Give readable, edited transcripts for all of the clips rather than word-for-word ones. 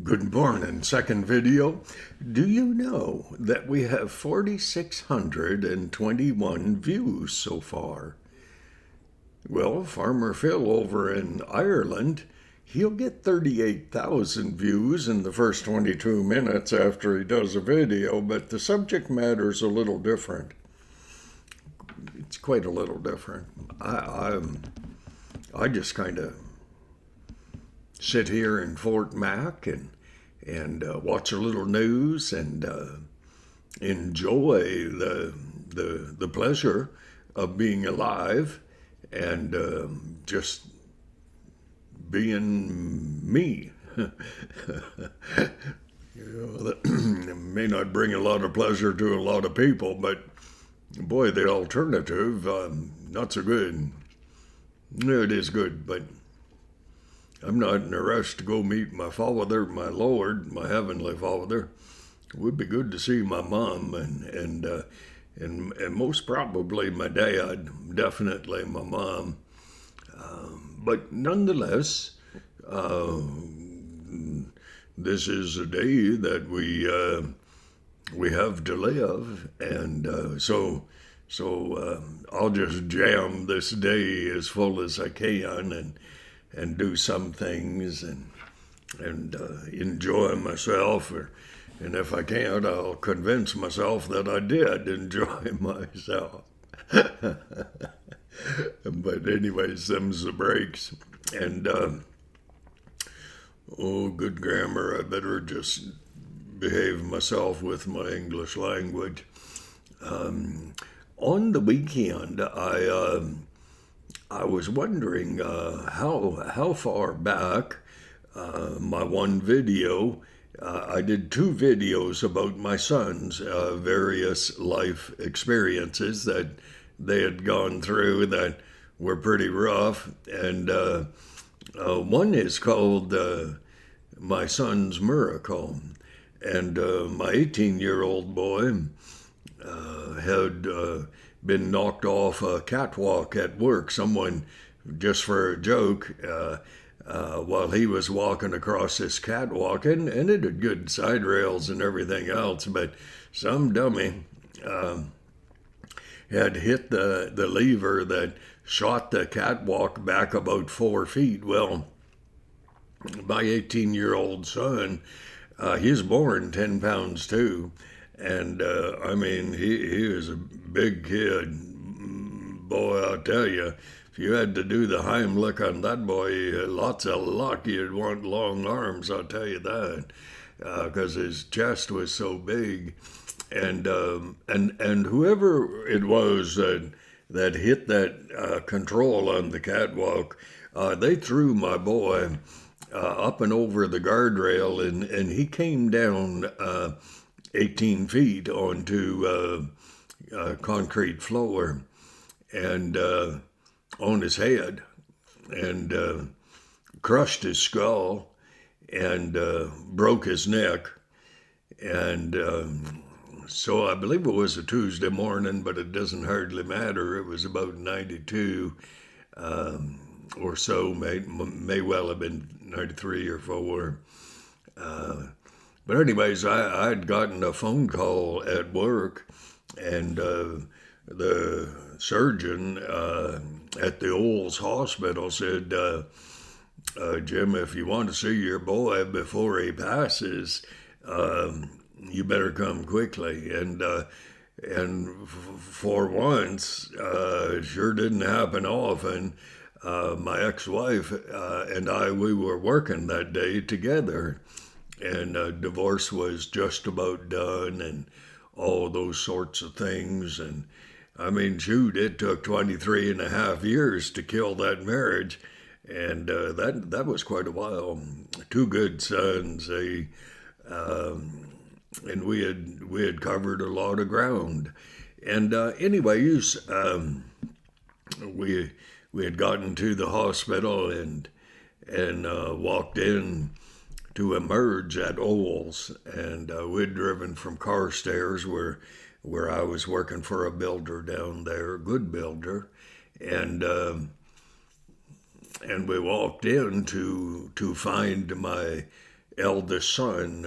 Good morning. Second video. Do you know that we have 4,621 views so far? Well, Farmer Phil over in Ireland, he'll get 38,000 views in the first 22 minutes after he does a video, but the subject matter is a little different. It's quite a little different. I just kind of sit here in Fort Mac and watch a little news and enjoy the pleasure of being alive and just being me. That may not bring a lot of pleasure to a lot of people, but boy, the alternative, not so good. It is good, but I'm not in a rush to go meet my Father, my Lord, my Heavenly Father. It would be good to see my mom and most probably my dad, definitely my mom. But nonetheless, this is a day that we have to live, and so I'll just jam this day as full as I can and do some things and enjoy myself, and if I can't, I'll convince myself that I did enjoy myself. But anyways, them's the breaks, and oh, good grammar, I better just behave myself with my English language. On the weekend, I was wondering how far back my one video. I did two videos about my son's various life experiences that they had gone through that were pretty rough, and one is called My Son's Miracle, and my 18-year-old boy had been knocked off a catwalk at work. Someone, just for a joke, while he was walking across this catwalk, and it had good side rails and everything else, but some dummy had hit the lever that shot the catwalk back about 4 feet. Well, my 18-year-old son, he's born 10 pounds too. And I mean, he was a big kid. Boy, I'll tell you, if you had to do the Heimlich on that boy, lots of luck. You'd want long arms, I'll tell you that, because his chest was so big. And whoever it was that hit that control on the catwalk, they threw my boy up and over the guardrail, and he came down 18 feet onto concrete floor and on his head, and crushed his skull and broke his neck. And so I believe it was a Tuesday morning, but it doesn't hardly matter. It was about 92 or so, may well have been 93 or 4. But anyways, I'd gotten a phone call at work, and the surgeon at the Olds Hospital said, Jim, if you want to see your boy before he passes, you better come quickly. And for once, sure didn't happen often. My ex-wife and I, we were working that day together. And divorce was just about done and all those sorts of things. And I mean, shoot, it took 23 and a half years to kill that marriage. And that was quite a while. Two good sons, and we had covered a lot of ground. And anyways, we had gotten to the hospital and walked in to emerge at Olds, and we'd driven from Carstairs, where I was working for a builder down there, a good builder, and we walked in to find my eldest son,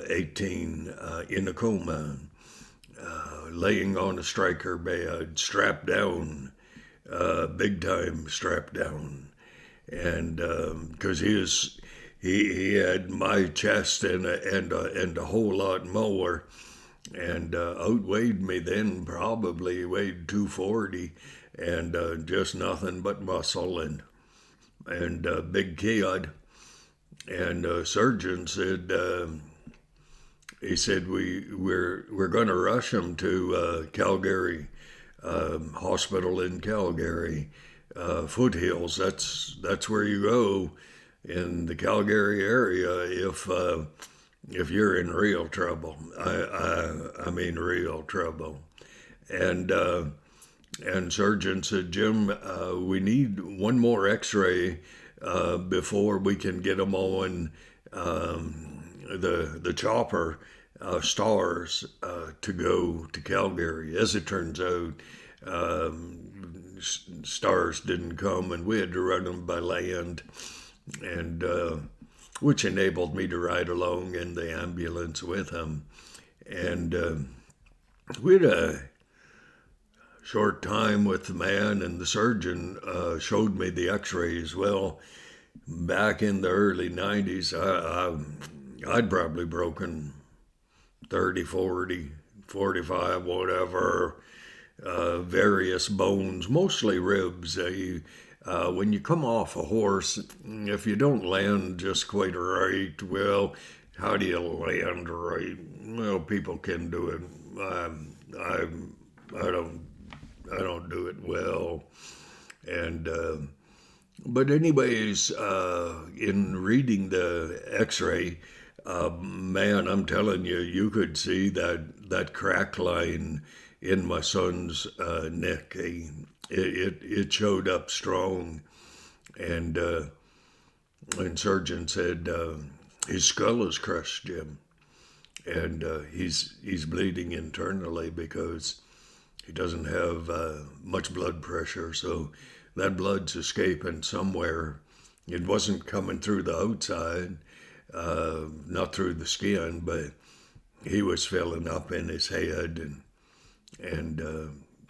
18, in a coma, laying on a striker bed, strapped down, big time strapped down, and because he had my chest and a whole lot more, and outweighed me then, probably weighed 240, and just nothing but muscle and big kid. And surgeon said, he said we're going to rush him to Calgary hospital in Calgary, Foothills. That's where you go in the Calgary area if you're in real trouble. I mean real trouble. And surgeon said, Jim, we need one more X-ray before we can get him on the chopper, Stars, to go to Calgary. As it turns out, Stars didn't come, and we had to run him by land, and which enabled me to ride along in the ambulance with him. And we had a short time with the man, and the surgeon showed me the X-rays. Well, back in the early 90s, I'd probably broken 30, 40, 45, whatever, various bones, mostly ribs. When you come off a horse, if you don't land just quite right, well, how do you land right? Well, people can do it. I don't do it well. And but anyways, in reading the X-ray, man, I'm telling you, you could see that crack line in my son's neck. It showed up strong, and surgeon said his skull is crushed, Jim, and he's bleeding internally because he doesn't have much blood pressure, so that blood's escaping somewhere. It wasn't coming through the outside, not through the skin, but he was filling up in his head, and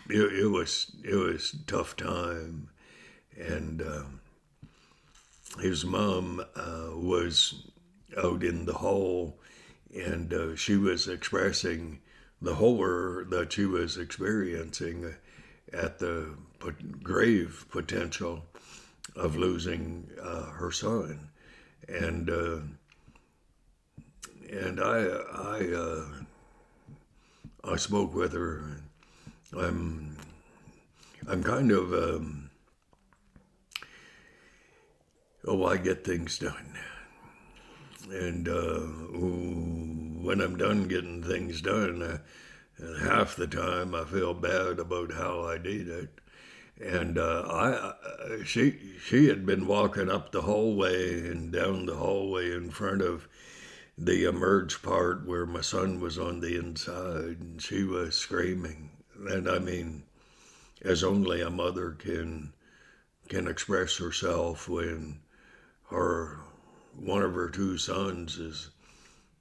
it was a tough time. And his mom was out in the hall, and she was expressing the horror that she was experiencing at the grave potential of losing her son. And I spoke with her. I'm kind of I get things done, and when I'm done getting things done, half the time I feel bad about how I did it. And she had been walking up the hallway and down the hallway in front of the emerge part where my son was on the inside, and she was screaming. And I mean, as only a mother can express herself when one of her two sons is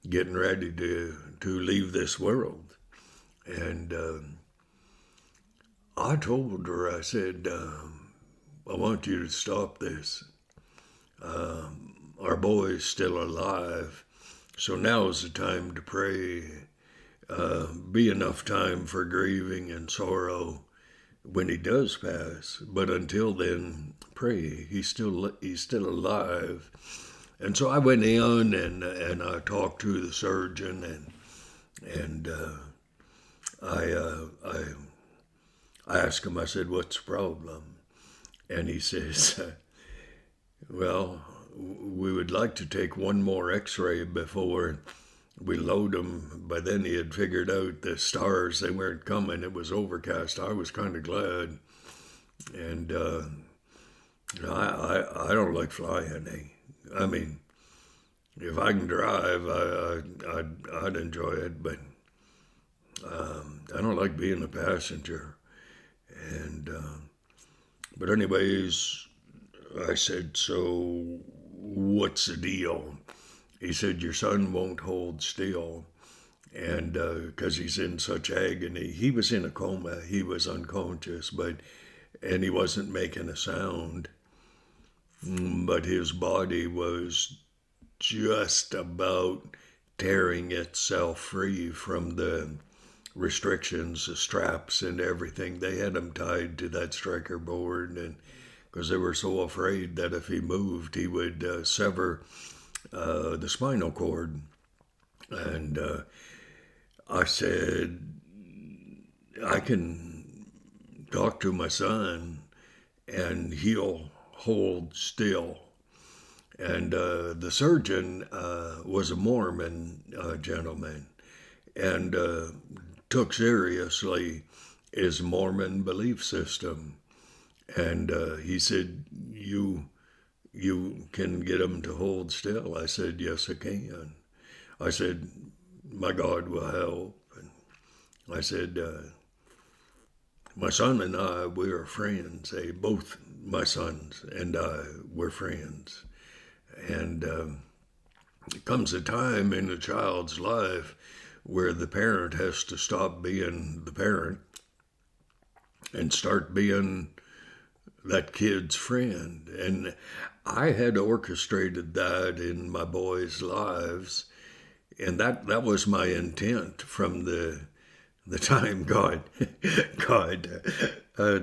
getting ready to leave this world. And I told her, I said, I want you to stop this. Our boy is still alive, so now is the time to pray. Be enough time for grieving and sorrow when he does pass. But until then, pray. He's still alive. And so I went in and I talked to the surgeon, and I asked him, I said, what's the problem? And he says, well, we would like to take one more X-ray before we load him. By then he had figured out the stars, they weren't coming. It was overcast. I was kind of glad. And I don't like flying. I mean, if I can drive, I'd enjoy it, but I don't like being a passenger. And but anyways, I said, so what's the deal? he said, your son won't hold still. And because he's in such agony, he was in a coma, he was unconscious, and he wasn't making a sound. But his body was just about tearing itself free from the restrictions, the straps, and everything. They had him tied to that striker board, and because they were so afraid that if he moved, he would sever the spinal cord. And I said, I can talk to my son, and he'll hold still. And the surgeon was a Mormon gentleman, and took seriously his Mormon belief system. And he said, you can get him to hold still. I said, yes, I can. I said, my God will help. And I said, my son and I, we are friends. Both my sons and I were friends. And it comes a time in a child's life where the parent has to stop being the parent and start being that kid's friend. And I had orchestrated that in my boys' lives, and that was my intent from the time God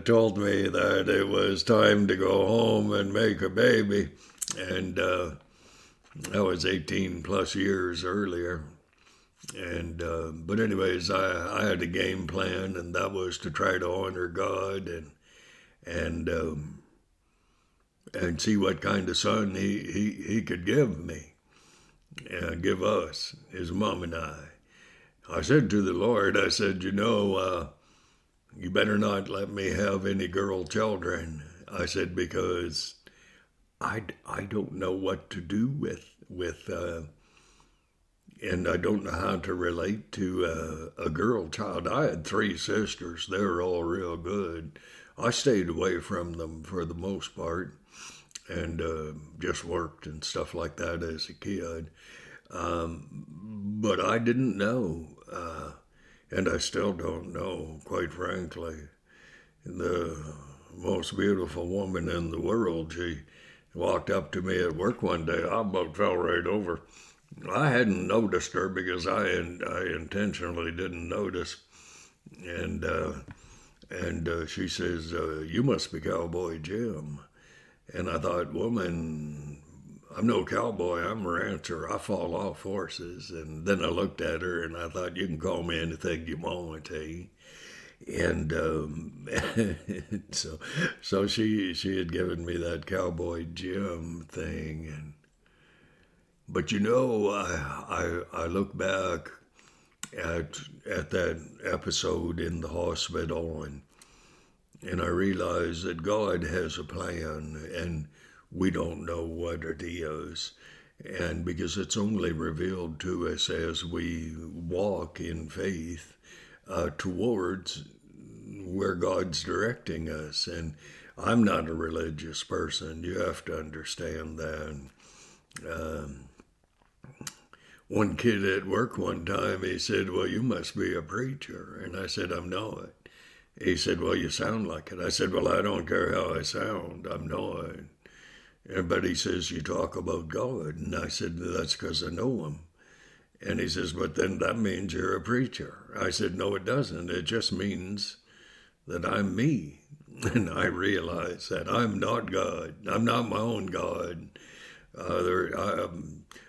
told me that it was time to go home and make a baby. And that was 18 plus years earlier. And but anyways, I had a game plan, and that was to try to honor God and see what kind of son he could give me, give us, his mom and I. I said to the Lord, I said, you better not let me have any girl children. I said, because I don't know what to do with and I don't know how to relate to a girl child. I had 3 sisters. They were all real good. I stayed away from them for the most part, and just worked and stuff like that as a kid. But I didn't know, and I still don't know, quite frankly. The most beautiful woman in the world, she walked up to me at work one day. I about fell right over. I hadn't noticed her because I intentionally didn't notice. And she says, you must be Cowboy Jim. And I thought, woman, I'm no cowboy, I'm a rancher. I fall off horses. And then I looked at her and I thought, you can call me anything you want, eh? And so she had given me that Cowboy Jim thing. But I look back at that episode in the hospital, and I realize that God has a plan, and we don't know what it is. And because it's only revealed to us as we walk in faith towards where God's directing us. And I'm not a religious person. You have to understand that. One kid at work one time, he said, well, you must be a preacher. And I said, I'm not. He said, well, you sound like it. I said, well, I don't care how I sound. I'm not. But he says, you talk about God. And I said, that's because I know him. And he says, but then that means you're a preacher. I said, no, it doesn't. It just means that I'm me. And I realize that I'm not God. I'm not my own God.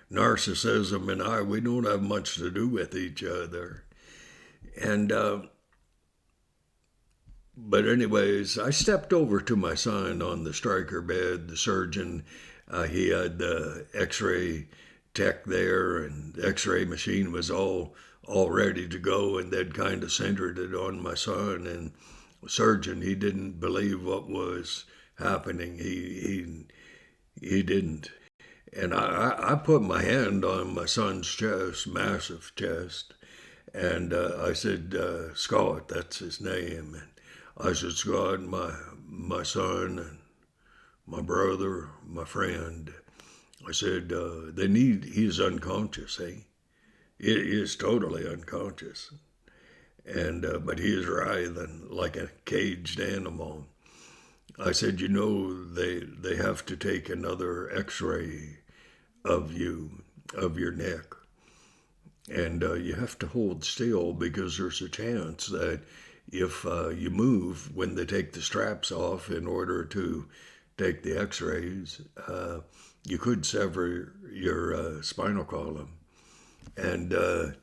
Narcissism and we don't have much to do with each other. And, but anyways, I stepped over to my son on the striker bed. The surgeon, he had the x-ray tech there, and the x-ray machine was all ready to go, and they'd kind of centered it on my son. And the surgeon, he didn't believe what was happening. He didn't. And I put my hand on my son's chest, massive chest, and I said, Scott, that's his name. And I said, Scott, my son, and my brother, my friend, I said, he's unconscious, eh? He is totally unconscious. And, but he is writhing like a caged animal. I said, they have to take another x-ray of you, of your neck. And you have to hold still because there's a chance that if you move when they take the straps off in order to take the x-rays, you could sever your spinal column. And of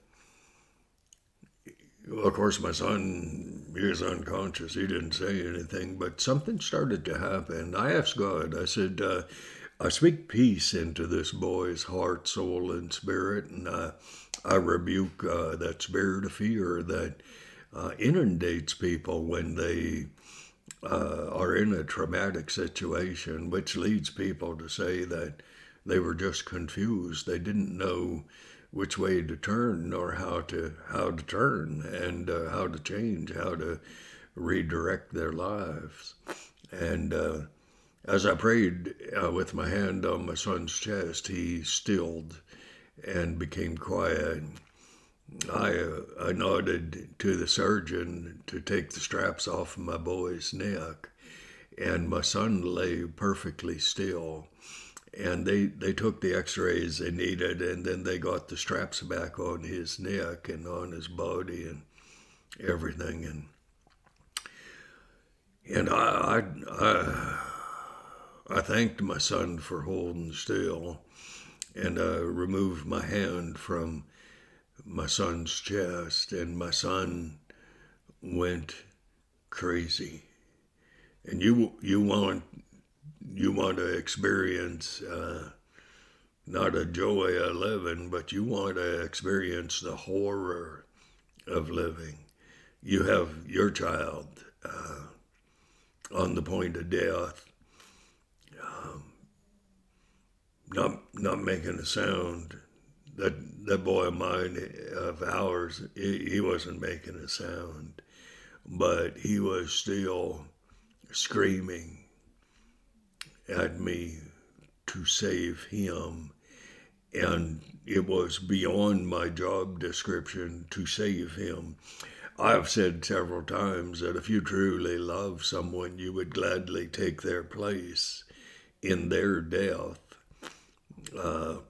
course, my son, he was unconscious. He didn't say anything, but something started to happen. I asked God, I said, I speak peace into this boy's heart, soul, and spirit, and I rebuke that spirit of fear that inundates people when they are in a traumatic situation, which leads people to say that they were just confused. They didn't know which way to turn or how to turn and how to change, how to redirect their lives. And as I prayed with my hand on my son's chest, he stilled and became quiet. I nodded to the surgeon to take the straps off my boy's neck, and my son lay perfectly still. And they took the x-rays they needed, and then they got the straps back on his neck and on his body and everything. And I thanked my son for holding still, and I removed my hand from my son's chest, and my son went crazy. And you want to experience not a joy of living, but you want to experience the horror of living. You have your child on the point of death, not making a sound. That boy of mine, of ours, he wasn't making a sound, but he was still screaming at me to save him. And it was beyond my job description to save him. I've said several times that if you truly love someone, you would gladly take their place in their death.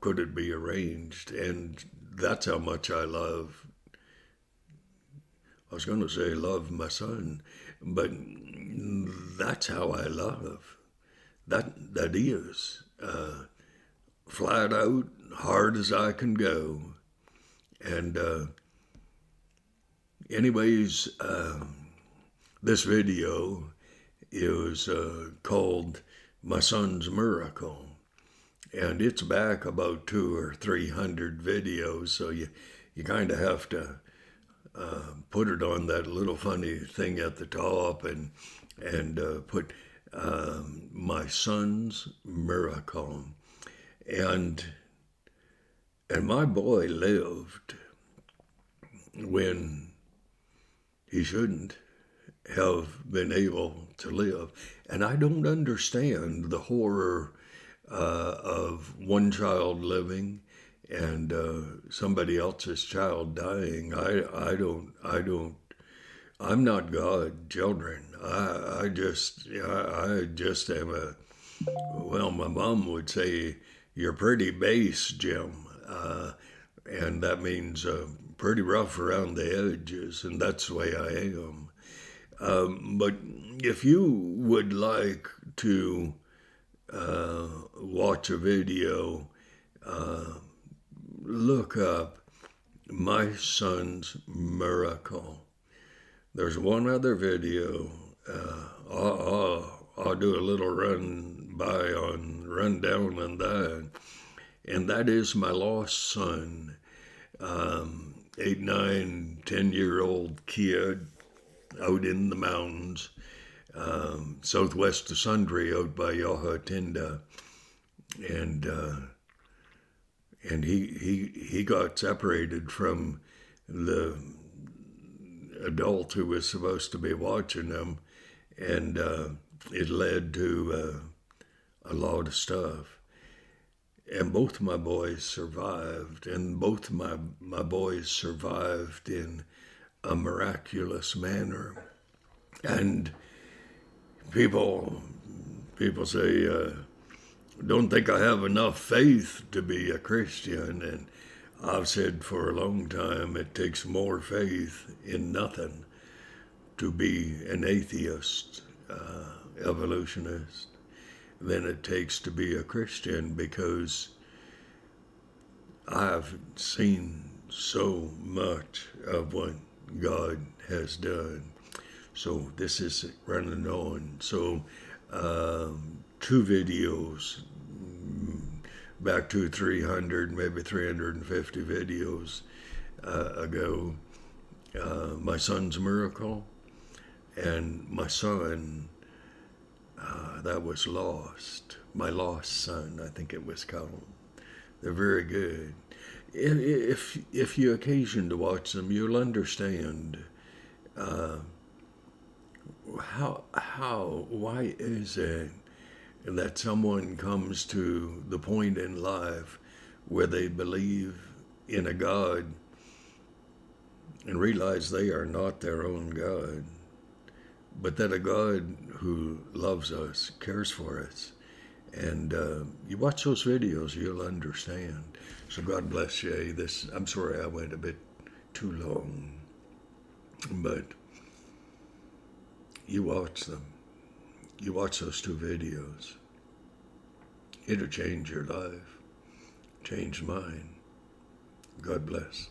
Could it be arranged? And that's how much I love. I was going to say love my son, but that's how I love. That is flat out, hard as I can go. And anyways, this video is called My Son's Miracle. And it's back about 200 or 300 videos, so you kind of have to put it on that little funny thing at the top and put My Son's Miracle. And my boy lived when he shouldn't have been able to live. And I don't understand the horror of one child living and somebody else's child dying. I'm not God, children. I just am well, my mom would say, you're pretty base, Jim. And that means pretty rough around the edges, and that's the way I am. But if you would like to watch a video, look up My Son's Miracle. There's one other video. I'll do a little rundown on that, and that is my lost son, 8, 9, 10-year-old kid out in the mountains. Southwest of Sundre, out by Yahatinda, and he got separated from the adult who was supposed to be watching him, and it led to a lot of stuff. And both my boys survived, and both my boys survived in a miraculous manner. And people people say, don't think I have enough faith to be a Christian. And I've said for a long time, it takes more faith in nothing to be an atheist, evolutionist, than it takes to be a Christian, because I've seen so much of what God has done. So this is running on. So 2 videos, back to 300, maybe 350 videos ago, my son's miracle, and my son that was lost. My lost son, I think it was called. They're very good. If you occasion to watch them, you'll understand why is it that someone comes to the point in life where they believe in a God and realize they are not their own God, but that a God who loves us, cares for us. And you watch those videos, you'll understand. So God bless you. I'm sorry I went a bit too long, but you watch them. You watch those 2 videos. It'll change your life, change mine. God bless.